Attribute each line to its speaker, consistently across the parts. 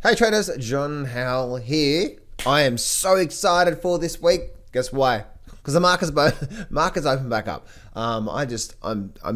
Speaker 1: Hey traders, John Howell here. I am so excited for this week. Guess why? Because the market's open back up. I'm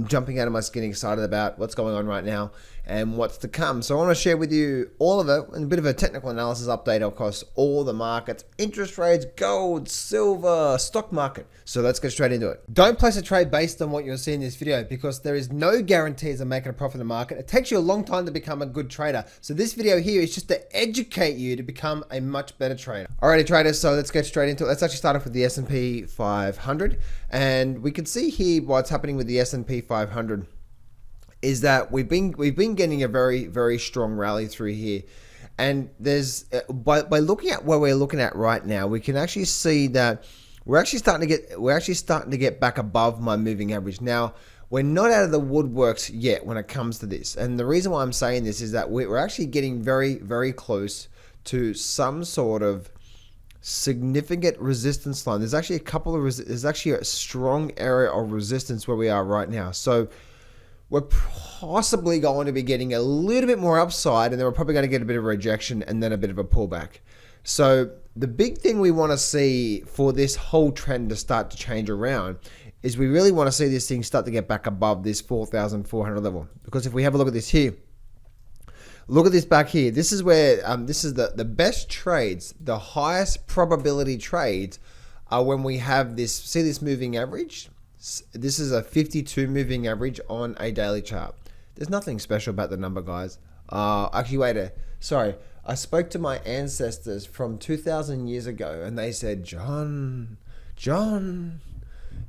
Speaker 1: jumping out of my skin, excited about what's going on right now and what's to come. So I want to share with you all of it and a bit of a technical analysis update across all the markets, interest rates, gold, silver, stock market. So let's get straight into it. Don't place a trade based on what you'll see in this video because there is no guarantees of making a profit in the market. It takes you a long time to become a good trader. So this video here is just to educate you to become a much better trader. Alrighty traders, so let's get straight into it. Let's actually start off with the S&P 500. And we can see here what's happening with the S&P 500 is that we've been getting a very strong rally through here. And there's by looking at where we're looking at right now, we can actually see that we're actually starting to get back above my moving average. Now, we're not out of the woodworks yet when it comes to this. And the reason why I'm saying this is that we're actually getting very close to some sort of significant resistance line. There's actually there's actually a strong area of resistance where we are right now. So we're possibly going to be getting a little bit more upside, and then we're probably going to get a bit of a rejection and then a bit of a pullback. So the big thing we want to see for this whole trend to start to change around is we really want to see this thing start to get back above this 4,400 level. Because if we have a look at this here, look at this back here. This is where this is the best trades, the highest probability trades are when we have this. See this moving average? This is a 52 moving average on a daily chart. There's nothing special about the number, guys. Actually, sorry. I spoke to my ancestors from 2,000 years ago, and they said, John,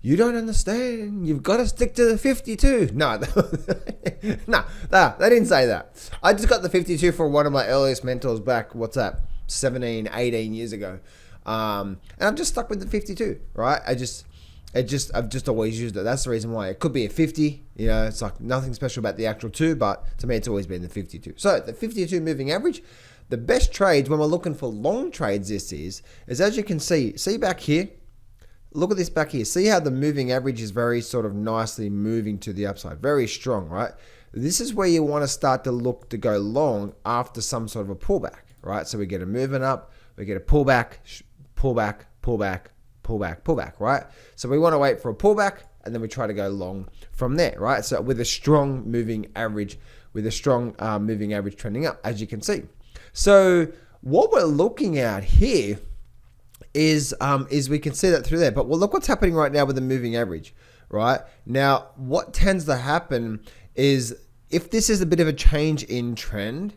Speaker 1: you don't understand. You've got to stick to the 52. No, no, they didn't say that. I just got the 52 for one of my earliest mentors back, what's that, 17, 18 years ago. And I'm just stuck with the 52, right? I've just always used it. That's the reason why. It could be a 50, you know, it's like nothing special about the actual 2, but to me, it's always been the 52. So the 52 moving average, the best trades when we're looking for long trades, this is as you can see back here, look at this back here. See how the moving average is very sort of nicely moving to the upside. Very strong, right? This is where you want to start to look to go long after some sort of a pullback, right? So we get a moving up, we get a pullback, right? So we want to wait for a pullback and then we try to go long from there, right? So with a strong moving average, trending up, as you can see. So what we're looking at here is we can see that through there. But well, look what's happening right now with the moving average, right? Now, what tends to happen is if this is a bit of a change in trend,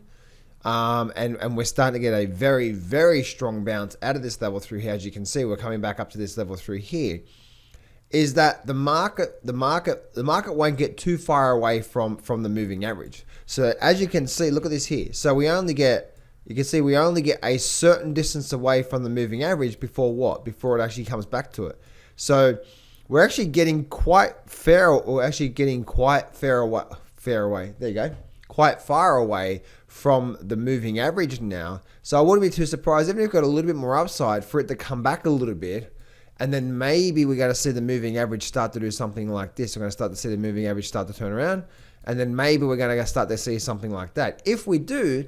Speaker 1: and we're starting to get a very strong bounce out of this level through here, as you can see, we're coming back up to this level through here, is that the market won't get too far away from the moving average. So as you can see, look at this here. So we only get a certain distance away from the moving average before what? Before it actually comes back to it. So we're actually getting quite fair away. There you go. Quite far away from the moving average now. So I wouldn't be too surprised, even if we've got a little bit more upside, for it to come back a little bit. And then maybe we're going to see the moving average start to do something like this. We're going to start to see the moving average start to turn around. And then maybe we're going to start to see something like that. If we do,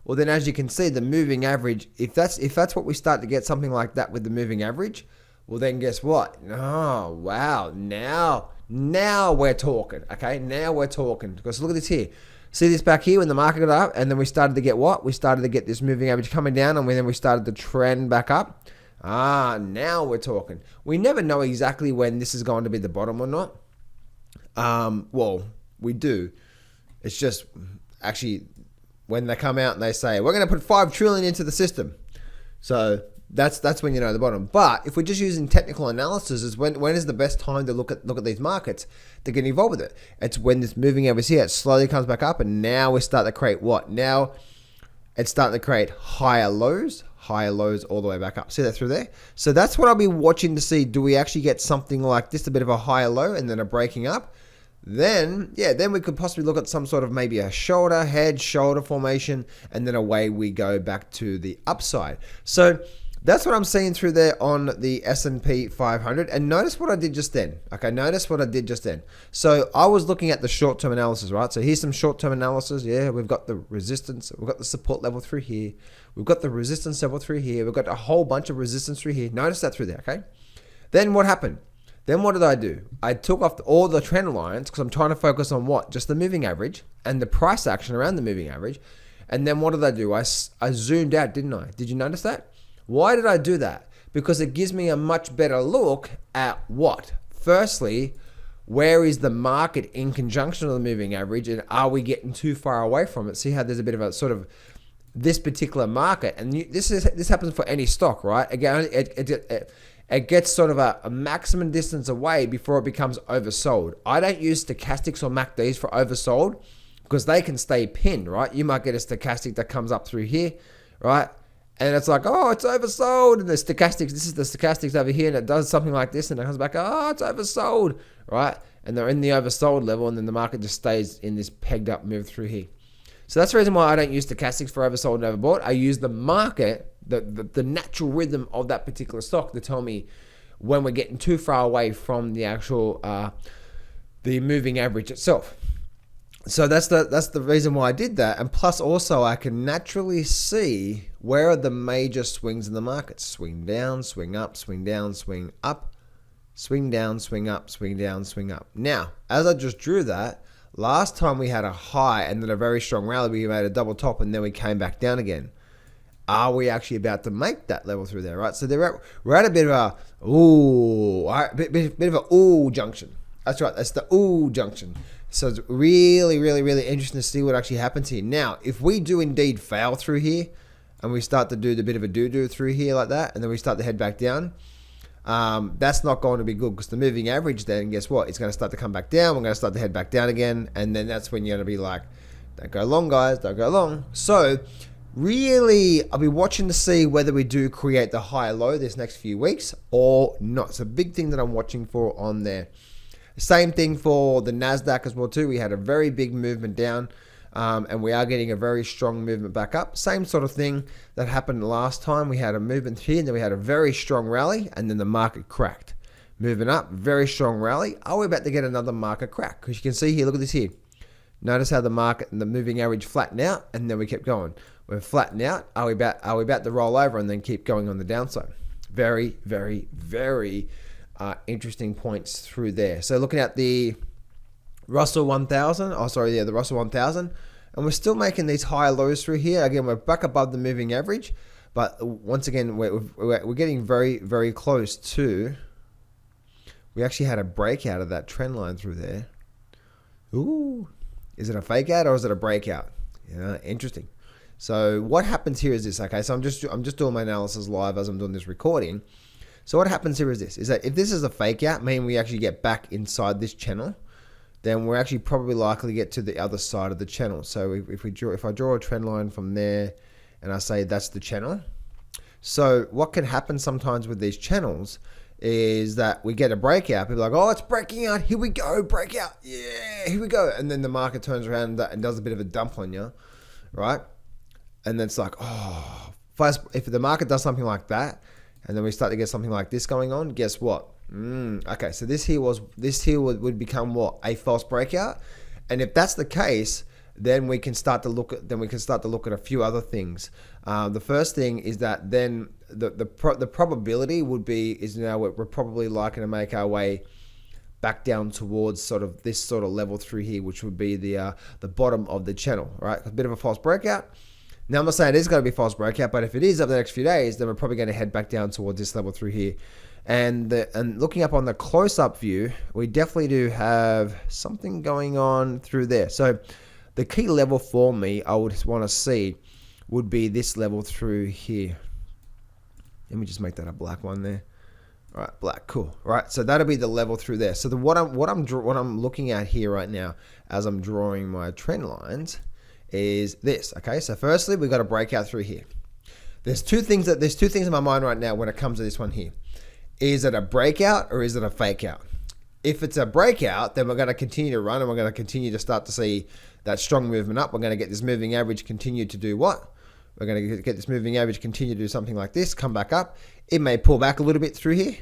Speaker 1: well, then as you can see, the moving average, if that's what we start to get, something like that with the moving average, well, then guess what? Oh, wow. Now we're talking. Okay, now we're talking. Because look at this here. See this back here when the market got up, and then we started to get what? We started to get this moving average coming down, and then we started to trend back up. Now we're talking. We never know exactly when this is going to be the bottom or not. Well, we do. It's just actually when they come out and they say, we're going to put 5 trillion into the system. So that's when you know the bottom. But if we're just using technical analysis, is when is the best time to look at these markets to get involved with it? It's when this moving average here, it slowly comes back up, and now we start to create what? Now it's starting to create higher lows all the way back up. See that through there? So that's what I'll be watching to see. Do we actually get something like this, a bit of a higher low and then a breaking up? Then we could possibly look at some sort of maybe a head shoulder formation, and then away we go back to the upside. So That's what I'm seeing through there on the S&P 500. And notice what I did just then. Okay, notice what I did just then. So I was looking at the short-term analysis, right? So here's some short-term analysis. Yeah, we've got the resistance. We've got the support level through here. We've got the resistance level through here. We've got a whole bunch of resistance through here. Notice that through there, okay? Then what happened? Then what did I do? I took off all the trend lines because I'm trying to focus on what? Just the moving average and the price action around the moving average. And then what did I do? I zoomed out, didn't I? Did you notice that? Why did I do that? Because it gives me a much better look at what? Firstly, where is the market in conjunction with the moving average, and are we getting too far away from it? See how there's a bit of a sort of this particular market, and this happens for any stock, right? Again, it gets sort of a maximum distance away before it becomes oversold. I don't use stochastics or MACDs for oversold because they can stay pinned, right? You might get a stochastic that comes up through here, right? And it's like, oh, it's oversold. And the stochastics, this is the stochastics over here, and it does something like this, and it comes back, oh, it's oversold, right? And they're in the oversold level, and then the market just stays in this pegged up move through here. So that's the reason why I don't use stochastics for oversold and overbought. I use the market, the natural rhythm of that particular stock to tell me when we're getting too far away from the actual, the moving average itself. So that's the reason why I did that. And plus also I can naturally see where are the major swings in the market. Swing down, swing up, swing down, swing up, swing down, swing up, swing down, swing up. Now, as I just drew that, last time we had a high and then a very strong rally, we made a double top and then we came back down again. Are we actually about to make that level through there, right? So we're at a bit of a ooh, all right, bit of a ooh junction. That's right, that's the ooh junction. So it's really, really, really interesting to see what actually happens here. Now, if we do indeed fail through here and we start to do the bit of a doo-doo through here like that, and then we start to head back down, that's not going to be good because the moving average then, guess what? It's going to start to come back down. We're going to start to head back down again. And then that's when you're going to be like, don't go long, guys, don't go long. So really, I'll be watching to see whether we do create the high low this next few weeks or not. It's a big thing that I'm watching for on there. Same thing for the Nasdaq as well too. We had a very big movement down and we are getting a very strong movement back up. Same sort of thing that happened last time. We had a movement here and then we had a very strong rally and then the market cracked. Moving up, very strong rally. Are we about to get another market crack? Because you can see here, look at this here. Notice how the market and the moving average flattened out and then we kept going. We're flattened out. Are we about to roll over and then keep going on the downside? Very, very, very interesting points through there. So looking at the Russell 1000, the Russell 1000, and we're still making these high lows through here. Again, we're back above the moving average, but once again, we're getting very, very close to, we actually had a breakout of that trend line through there. Ooh, is it a fake out or is it a breakout? Yeah, interesting. So what happens here is this, okay? So I'm just doing my analysis live as I'm doing this recording. So what happens here is this, is that if this is a fake out, meaning we actually get back inside this channel, then we're actually probably likely to get to the other side of the channel. So if I draw a trend line from there and I say that's the channel. So what can happen sometimes with these channels is that we get a breakout. People are like, oh, it's breaking out. Here we go, breakout. Yeah, here we go. And then the market turns around and does a bit of a dump on you, right? And then it's like, oh, if the market does something like that, and then we start to get something like this going on, guess what? Okay, so this here would become what? A false breakout. And if that's the case, then we can start to look at a few other things. The first thing is that then the probability would be is now we're probably likely to make our way back down towards sort of this sort of level through here, which would be the bottom of the channel, right? A bit of a false breakout. Now, I'm not saying it is going to be a false breakout, but if it is over the next few days, then we're probably going to head back down towards this level through here. And looking up on the close-up view, we definitely do have something going on through there. So the key level for me, I would want to see, would be this level through here. Let me just make that a black one there. All right, black, cool. All right, so that'll be the level through there. So what I'm looking at here right now, as I'm drawing my trend lines, is this. Okay, so firstly, we've got a breakout through here. There's two things in my mind right now when it comes to this one here. Is it a breakout or is it a fake out? If it's a breakout, then we're going to continue to run and we're going to continue to start to see that strong movement up. We're going to get this moving average continue to do what? We're going to get this moving average continue to do something like this, come back up. It may pull back a little bit through here,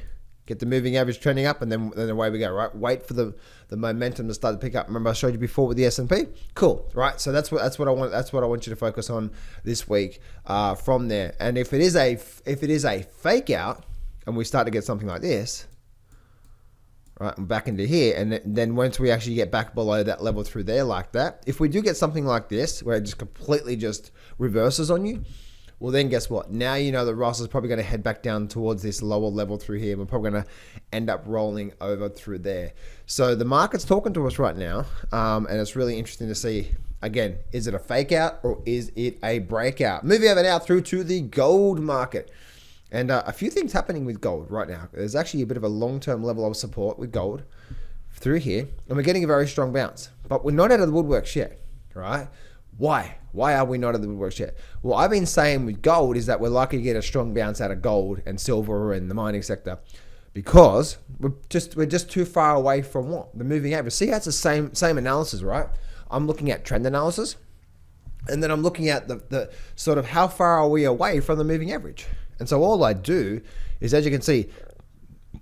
Speaker 1: get the moving average trending up, and then away we go, right? Wait for the momentum to start to pick up. Remember I showed you before with the S&P? Cool, right? So that's what I want you to focus on this week from there. And if it is a fake out and we start to get something like this, right, and back into here, and then once we actually get back below that level through there like that, if we do get something like this where it just completely just reverses on you, well then guess what? Now you know that Ross is probably going to head back down towards this lower level through here. We're probably going to end up rolling over through there. So the market's talking to us right now, and it's really interesting to see, again, is it a fake out or is it a breakout? Moving over now through to the gold market. And a few things happening with gold right now. There's actually a bit of a long-term level of support with gold through here, and we're getting a very strong bounce. But we're not out of the woodworks yet, right? Why? Why are we not out of the woodworks yet? Well, I've been saying with gold is that we're likely to get a strong bounce out of gold and silver and the mining sector because we're just too far away from what? The moving average. See how it's the same analysis, right? I'm looking at trend analysis, and then I'm looking at the sort of how far are we away from the moving average. And so all I do is, as you can see,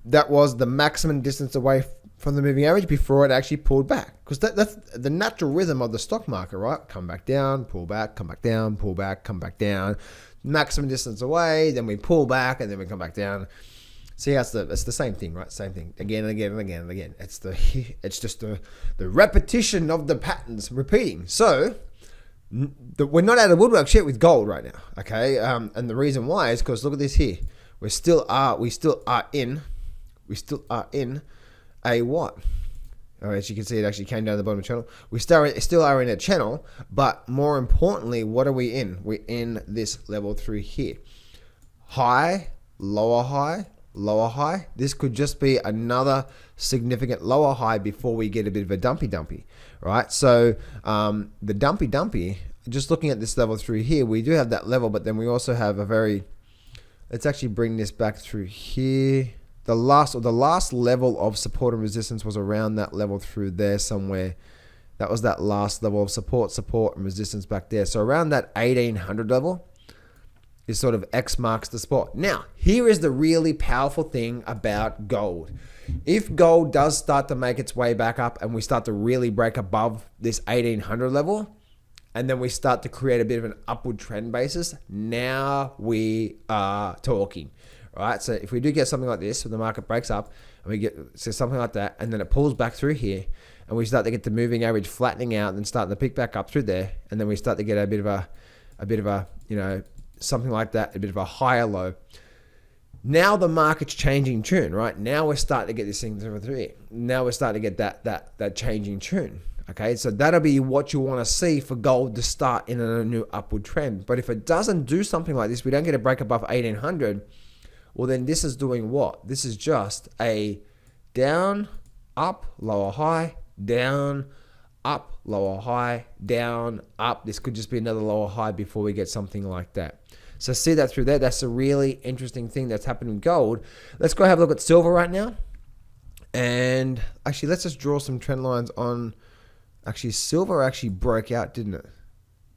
Speaker 1: that was the maximum distance away from the moving average before it actually pulled back. Because that's the natural rhythm of the stock market, right? Come back down, pull back, come back down, pull back, come back down. Maximum distance away, then we pull back, and then we come back down. See how it's the same thing, right? Same thing again and again and again and again. It's just the repetition of the patterns repeating. So we're not out of woodwork shit with gold right now, okay? And the reason why is because look at this here. We still are in a what? Oh, as you can see, it actually came down the bottom of the channel. We still are in a channel, but more importantly, what are we in? We're in this level through here. High, lower high, lower high. This could just be another significant lower high before we get a bit of a dumpy, right? So the dumpy, just looking at this level through here, we do have that level, but then we also have let's actually bring this back through here. The last level of support and resistance was around that level through there somewhere. That was that last level of support and resistance back there. So around that 1800 level is sort of X marks the spot. Now, here is the really powerful thing about gold. If gold does start to make its way back up and we start to really break above this 1800 level, and then we start to create a bit of an upward trend basis, now we are talking, right? So if we do get something like this, when the market breaks up and we get something like that, and then it pulls back through here, and we start to get the moving average flattening out and then starting to pick back up through there, and then we start to get a bit of a, something like that, a bit of a higher low. Now the market's changing tune, right? Now we're starting to get this thing through here. Now we're starting to get that changing tune. Okay, so that'll be what you want to see for gold to start in a new upward trend. But if it doesn't do something like this, we don't get a break above 1800, well then this is doing what? This is just a down, up, lower high, down, up, lower high, down, up. This could just be another lower high before we get something like that. So see that through there. That's a really interesting thing that's happening in gold. Let's go have a look at silver right now. And actually, let's just draw some trend lines on. Actually, silver actually broke out, didn't it?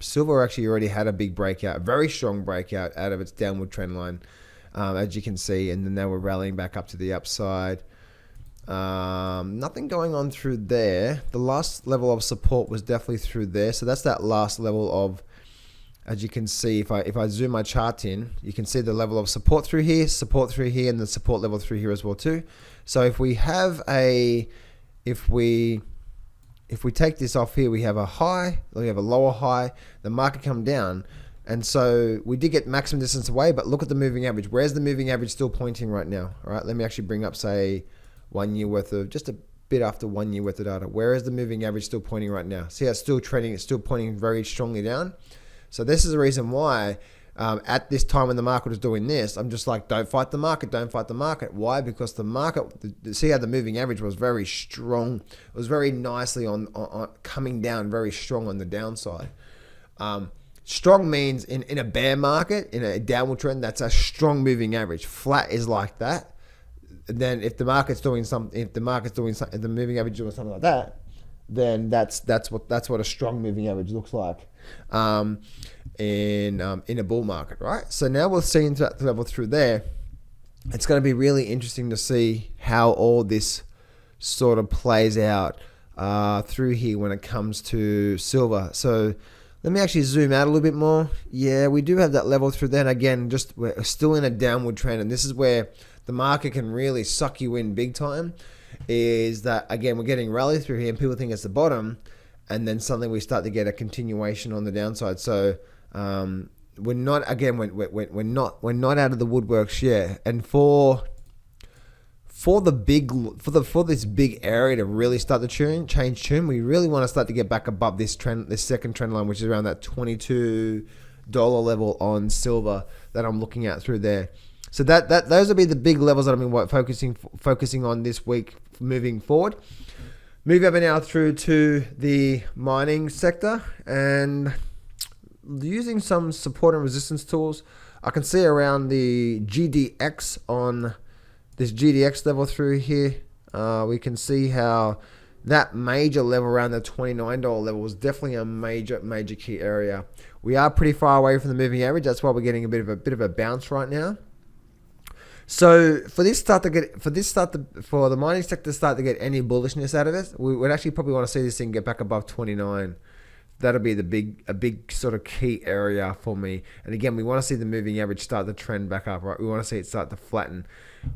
Speaker 1: Silver actually already had a big breakout, a very strong breakout out of its downward trend line, as you can see. And then they were rallying back up to the upside. Nothing going on through there. The last level of support was definitely through there. So that's that last level of, as you can see, if I zoom my chart in, you can see the level of support through here, and the support level through here as well too. So if we have if we take this off here, we have a high, we have a lower high, the market come down. And so we did get maximum distance away, but look at the moving average. Where's the moving average still pointing right now? All right, let me actually bring up, say, 1 year worth of, just a bit after 1 year worth of data. Where is the moving average still pointing right now? See how it's still trending, it's still pointing very strongly down. So this is the reason why at this time when the market was doing this, I'm just like, don't fight the market, don't fight the market. Why? Because the market, see how the moving average was very strong. It was very nicely on coming down, very strong on the downside. Strong means in a bear market, in a downward trend, that's a strong moving average. Flat is like that. And then if the market's doing something, if the moving average is doing something like that, then that's what a strong moving average looks like in a bull market, right? So now we're seeing that level through there. It's going to be really interesting to see how all this sort of plays out through here when it comes to silver. So let me actually zoom out a little bit more. Yeah, we do have that level through there. And again, just we're still in a downward trend, and this is where the market can really suck you in big time. Is that, again, we're getting rally through here and people think it's the bottom, and then suddenly we start to get a continuation on the downside. So we're not, again, we're not out of the woodworks yet. And for this big area to really start to change tune, we really want to start to get back above this second trend line, which is around that $22 level on silver that I'm looking at through there. So those will be the big levels that I've been focusing on this week moving forward. Moving over now through to the mining sector and using some support and resistance tools. I can see around the GDX on this GDX level through here. We can see how that major level around the $29 level was definitely a major key area. We are pretty far away from the moving average. That's why we're getting a bit of a bounce right now. So for the mining sector to start to get any bullishness out of it, we would actually probably want to see this thing get back above 29. That'll be a big sort of key area for me. And again, we want to see the moving average start to trend back up, right? We want to see it start to flatten.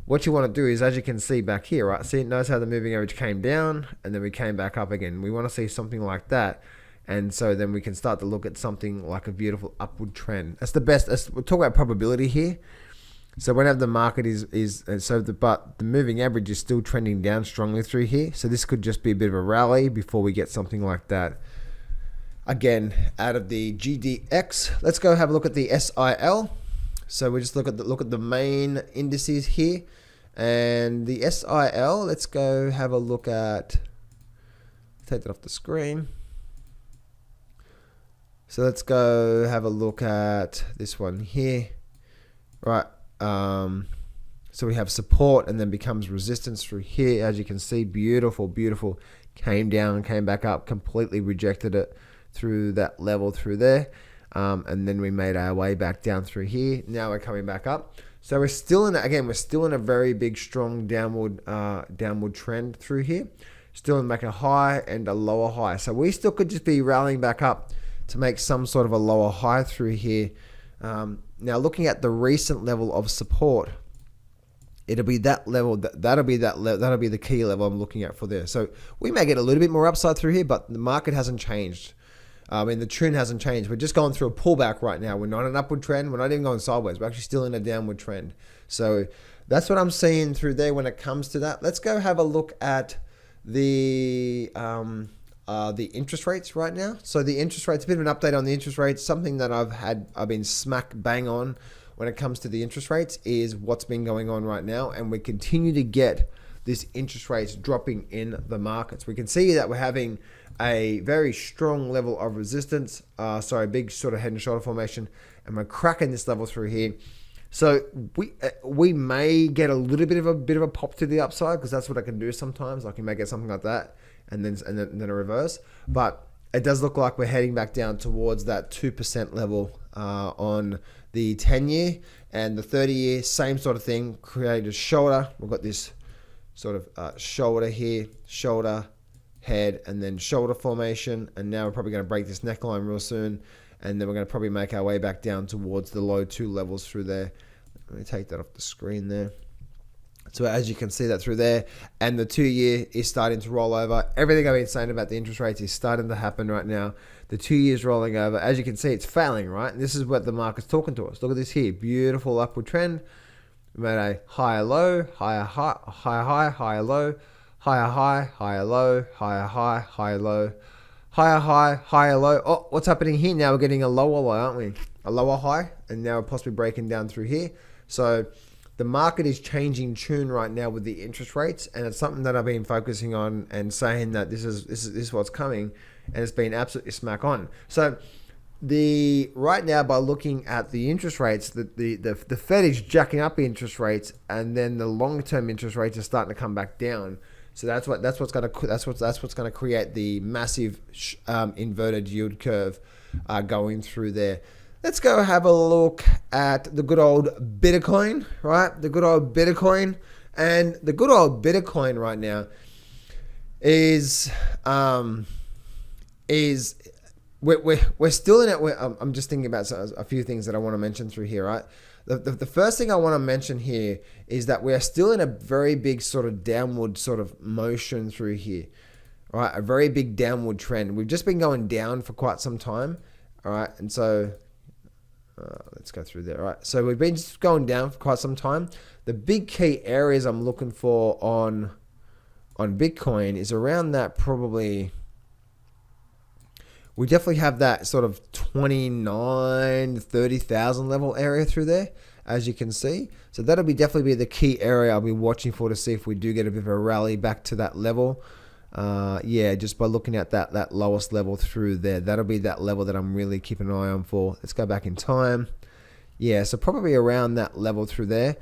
Speaker 1: What you want to do is, as you can see back here, right? See, notice how the moving average came down and then we came back up again. We want to see something like that. And so then we can start to look at something like a beautiful upward trend. That's the best. We'll talk about probability here. So whenever the market but the moving average is still trending down strongly through here. So this could just be a bit of a rally before we get something like that. Again, out of the GDX, let's go have a look at the SIL. So we just look at the main indices here, and the SIL. Let's go have a look at. Take that off the screen. So let's go have a look at this one here, right? So we have support and then becomes resistance through here. As you can see, beautiful, came down, came back up, completely rejected it through that level through there. And then we made our way back down through here. Now we're coming back up. So we're still in a very big, strong downward trend through here. Still in make a high and a lower high. So we still could just be rallying back up to make some sort of a lower high through here. Now looking at the recent level of support, it'll be that level. That'll be the key level I'm looking at for there. So we may get a little bit more upside through here, but the market hasn't changed. The trend hasn't changed. We're just going through a pullback right now. We're not an upward trend. We're not even going sideways. We're actually still in a downward trend. So that's what I'm seeing through there when it comes to that. Let's go have a look at the interest rates right now. So the interest rates, a bit of an update on the interest rates. Something that I've been smack bang on when it comes to the interest rates is what's been going on right now, and we continue to get this interest rates dropping in the markets. We can see that we're having a very strong level of resistance, big sort of head and shoulder formation, and we're cracking this level through here. So we may get a little bit of a pop to the upside, because that's what I can do sometimes. Like you may get something like that, and then a reverse. But it does look like we're heading back down towards that 2% level on the 10-year, and the 30-year, same sort of thing. Create a shoulder. We've got this sort of shoulder here, shoulder, head, and then shoulder formation. And now we're probably going to break this neckline real soon, and then we're going to probably make our way back down towards the low 2 levels through there. Let me take that off the screen there. So as you can see that through there, and the 2-year is starting to roll over. Everything I've been saying about the interest rates is starting to happen right now. The 2 years rolling over. As you can see, it's failing, right? And this is what the market's talking to us. Look at this here. Beautiful upward trend. We made a higher low, higher high, higher high, higher low, higher high, higher low, higher high, higher low, higher high, higher low. Oh, what's happening here? Now we're getting a lower low, aren't we? A lower high, and now we're possibly breaking down through here. So the market is changing tune right now with the interest rates, and it's something that I've been focusing on and saying that this is what's coming, and it's been absolutely smack on. So right now, by looking at the interest rates, the Fed is jacking up interest rates, and then the long-term interest rates are starting to come back down. So that's what's going to create the massive inverted yield curve going through there. Let's go have a look at the good old Bitcoin, right? The good old Bitcoin. And the good old Bitcoin right now is we're still in it. I'm just thinking about a few things that I want to mention through here, right? The first thing I want to mention here is that we are still in a very big sort of downward sort of motion through here, right? A very big downward trend. We've just been going down for quite some time, all right? And so let's go through there, all right? So we've been just going down for quite some time. The big key areas I'm looking for on Bitcoin is around that probably. We definitely have that sort of 29, 30,000 level area through there, as you can see. So that'll definitely be the key area I'll be watching for to see if we do get a bit of a rally back to that level. Yeah, just by looking at that lowest level through there, that'll be that level that I'm really keeping an eye on for. Let's go back in time. Yeah, so probably around that level through there.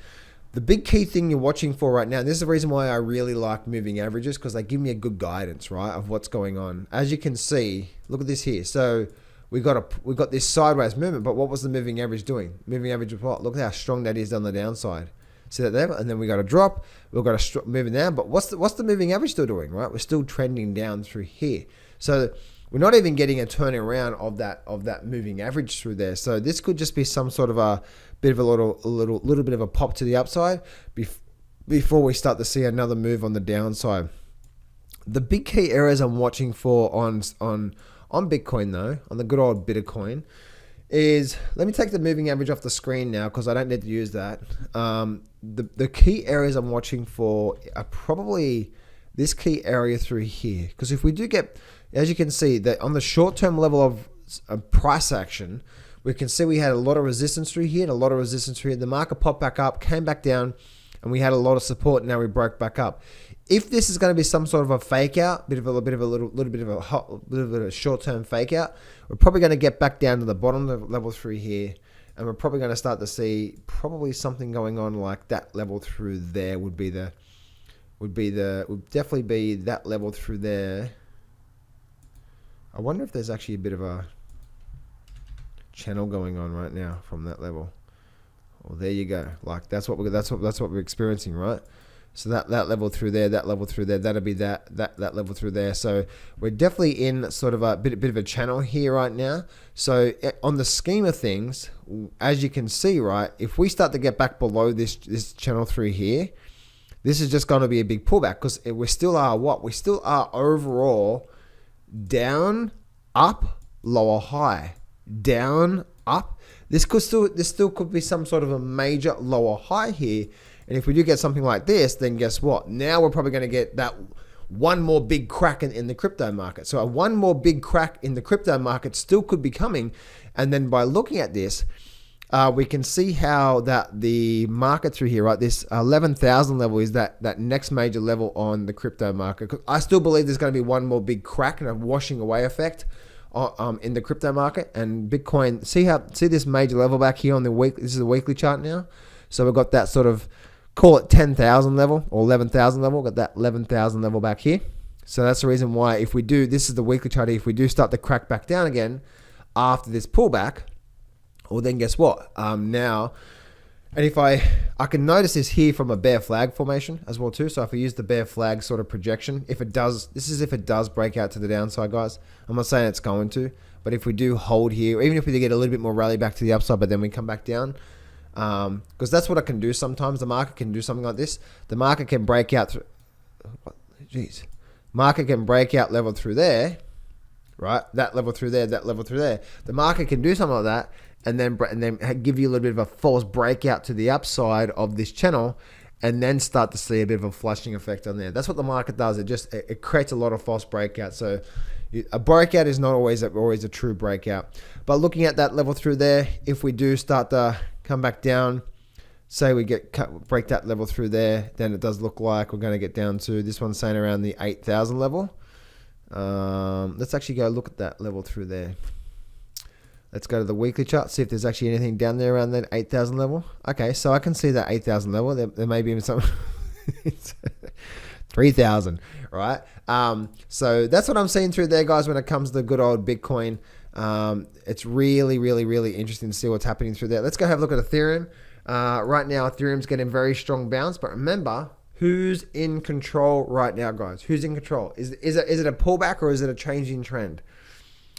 Speaker 1: The big key thing you're watching for right now, and this is the reason why I really like moving averages, because they give me a good guidance, right, of what's going on. As you can see, look at this here. So we got this sideways movement, but what was the moving average doing? Moving average was what? Look at how strong that is on the downside. See that there? And then we got a drop. We've got a moving down, but what's the moving average still doing, right? We're still trending down through here. So we're not even getting a turning around of that moving average through there. So this could just be some sort of a bit of a little bit of a pop to the upside before we start to see another move on the downside. The big key areas I'm watching for on Bitcoin though, on the good old Bitcoin, is, let me take the moving average off the screen now because I don't need to use that. The key areas I'm watching for are probably this key area through here, because if we do get, as you can see, that on the short-term level of price action, we can see we had a lot of resistance through here and a lot of resistance through here. The market popped back up, came back down, and we had a lot of support. Now we broke back up. If this is going to be some sort of a fake out, little bit of a short-term fake out, we're probably going to get back down to the bottom level through here, and we're probably going to start to see probably something going on like that level through there would definitely be that level through there. I wonder if there's actually a bit of a channel going on right now from that level. Well, there you go. Like that's what we're experiencing, right? So that level through there, that'll be that level through there. So we're definitely in sort of a bit of a channel here right now. So on the scheme of things, as you can see, right, if we start to get back below this channel through here, this is just going to be a big pullback, because we still are overall down, up, lower, high, down, up. This still could be some sort of a major lower high here. And if we do get something like this, then guess what? Now we're probably going to get that one more big crack in the crypto market. So one more big crack in the crypto market still could be coming. And then by looking at this, we can see how that the market through here, right, this 11,000 level is that next major level on the crypto market. 'Cause I still believe there's going to be one more big crack and a washing away effect in the crypto market. And Bitcoin, see this major level back here on the week. This is the weekly chart now. So we've got that sort of, call it 10,000 level or 11,000 level. Got that 11,000 level back here. So that's the reason why if we do, this is the weekly chart, if we do start to crack back down again after this pullback, well then guess what? Now, and if I can notice this here from a bear flag formation as well too. So if we use the bear flag sort of projection, if it does break out to the downside, guys. I'm not saying it's going to, but if we do hold here, even if we get a little bit more rally back to the upside, but then we come back down, because that's what I can do sometimes. The market can do something like this. The market can break out through, market can break out level through there, right? That level through there, that level through there. The market can do something like that, and then give you a little bit of a false breakout to the upside of this channel, and then start to see a bit of a flushing effect on there. That's what the market does. It creates a lot of false breakouts. So a breakout is not always a true breakout. But looking at that level through there, if we do start to come back down, say we break that level through there, then it does look like we're going to get down to, this one's saying around the 8,000 level. Let's actually go look at that level through there. Let's go to the weekly chart, see if there's actually anything down there around that 8,000 level. Okay, so I can see that 8,000 level. There may be some 3,000, right? So that's what I'm seeing through there, guys, when it comes to the good old Bitcoin. It's really, really, really interesting to see what's happening through there. Let's go have a look at Ethereum. Right now, Ethereum's getting very strong bounce, but remember, who's in control right now, guys? Who's in control? Is it a pullback or is it a changing trend?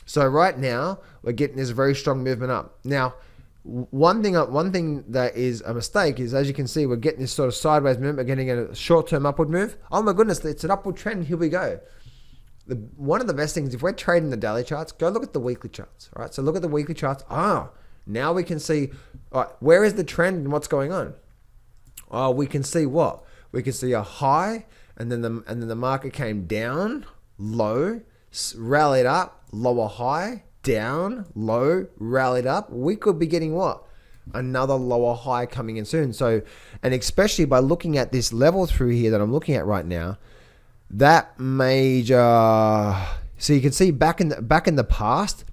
Speaker 1: So right now, we're getting this very strong movement up. Now, one thing that is a mistake is, as you can see, we're getting this sort of sideways movement. We're getting a short-term upward move. Oh my goodness, it's an upward trend. Here we go. One of the best things, if we're trading the daily charts, go look at the weekly charts. All right, so look at the weekly charts. Now we can see, all right, where is the trend and what's going on? We can see what? We can see a high, and then the market came down, low, rallied up, lower high, down, low, rallied up. We could be getting what? Another lower high coming in soon. So, and especially by looking at this level through here that I'm looking at right now, that major, so you can see back in the past,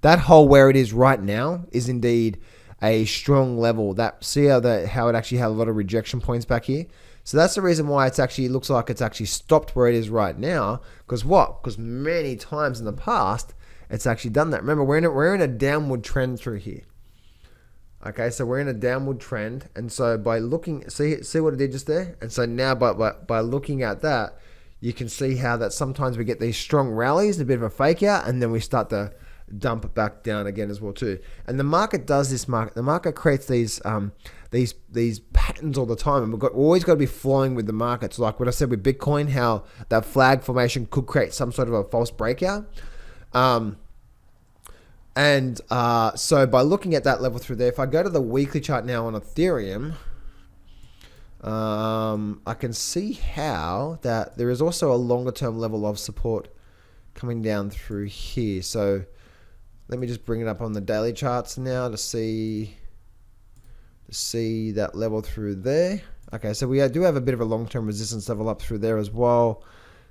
Speaker 1: that hole where it is right now is indeed a strong level. That, see how it actually had a lot of rejection points back here. So that's the reason why it looks like it's actually stopped where it is right now. Because what? Because many times in the past, it's actually done that. Remember, we're in a downward trend through here. Okay, so we're in a downward trend, and so by looking, see what it did just there. And so now, by looking at that, you can see how that sometimes we get these strong rallies, a bit of a fake out, and then we start to dump it back down again as well too. And the market does this. The market creates these patterns all the time, and we've always got to be flowing with the markets. Like what I said with Bitcoin, how that flag formation could create some sort of a false breakout. So by looking at that level through there, if I go to the weekly chart now on Ethereum, I can see how that there is also a longer term level of support coming down through here. So let me just bring it up on the daily charts now to see that level through there. Okay, so we do have a bit of a long-term resistance level up through there as well.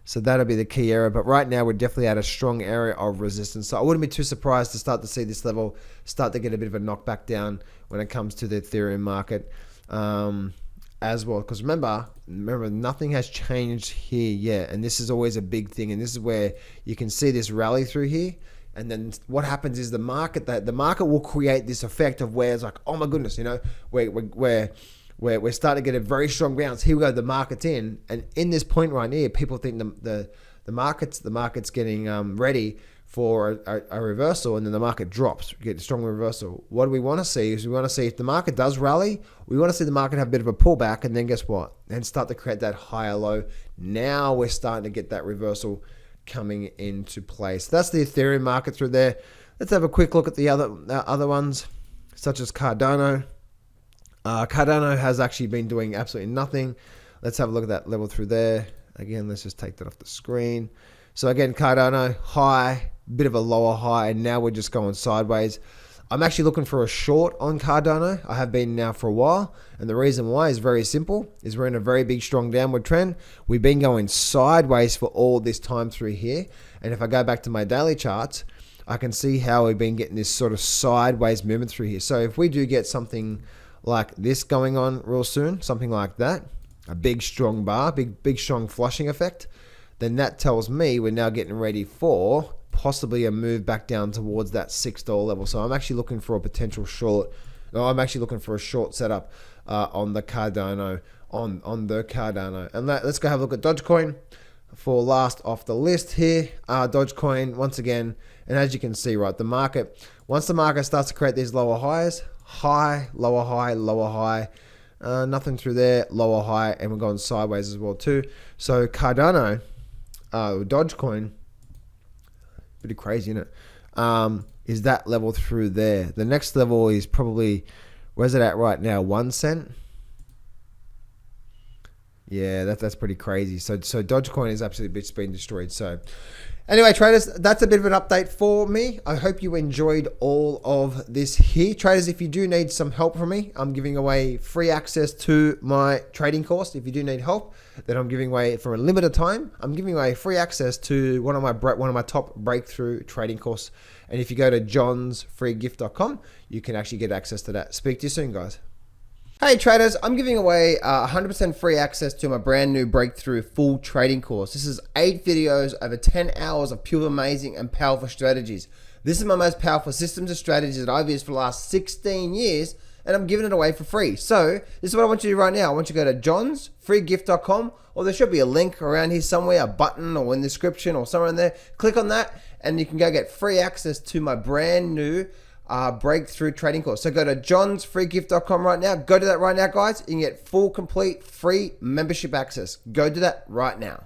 Speaker 1: So that'll be the key area. But right now, we're definitely at a strong area of resistance. So I wouldn't be too surprised to start to see this level start to get a bit of a knockback down when it comes to the Ethereum market as well. Because remember, nothing has changed here yet. And this is always a big thing. And this is where you can see this rally through here. And then what happens is the market will create this effect of where it's like, oh my goodness, we're starting to get a very strong bounce. Here we go, the market's in, and in this point right here, people think the market's getting ready for a reversal, and then the market drops, get a strong reversal. What do we want to see is we want to see if the market does rally, we want to see the market have a bit of a pullback, and then guess what? And start to create that higher low. Now we're starting to get that reversal coming into place. That's the Ethereum market through there. Let's have a quick look at the other ones, such as Cardano. Cardano has actually been doing absolutely nothing. Let's have a look at that level through there. Again, let's just take that off the screen. So again, Cardano, high, bit of a lower high, and now we're just going sideways. I'm actually looking for a short on Cardano. I have been now for a while, and the reason why is very simple, is we're in a very big, strong downward trend. We've been going sideways for all this time through here, and if I go back to my daily charts, I can see how we've been getting this sort of sideways movement through here. So if we do get something like this going on real soon, something like that, a big strong bar, big strong flushing effect, then that tells me we're now getting ready for possibly a move back down towards that $6 level. So I'm actually looking for a potential short. No, I'm actually looking for a short setup on the Cardano, on the Cardano. And let's go have a look at Dogecoin for last off the list here. Dogecoin once again, and as you can see, right, the market, once the market starts to create these lower highs, high, lower high, lower high, nothing through there, lower high, and we're going sideways as well too. So Cardano, Dogecoin, pretty crazy, isn't it? Is that level through there. The next level is probably, where's it at right now? 1 cent. Yeah, that's pretty crazy. So Dogecoin is absolutely been destroyed. So anyway, traders, that's a bit of an update for me. I hope you enjoyed all of this here. Traders, if you do need some help from me, I'm giving away free access to my trading course. If you do need help, then I'm giving away for a limited time. I'm giving away free access to one of my top breakthrough trading course. And if you go to johnsfreegift.com, you can actually get access to that. Speak to you soon, guys. Hey traders, I'm giving away 100% free access to my brand new Breakthrough full trading course. This is 8 videos over 10 hours of pure amazing and powerful strategies. This is my most powerful systems and strategies that I've used for the last 16 years, and I'm giving it away for free. So this is what I want you to do right now. I want you to go to johnsfreegift.com, or there should be a link around here somewhere, a button or in the description or somewhere in there. Click on that and you can go get free access to my brand new Breakthrough trading course. So go to johnsfreegift.com right now. Go to that right now, guys. You can get full, complete, free membership access. Go do that right now.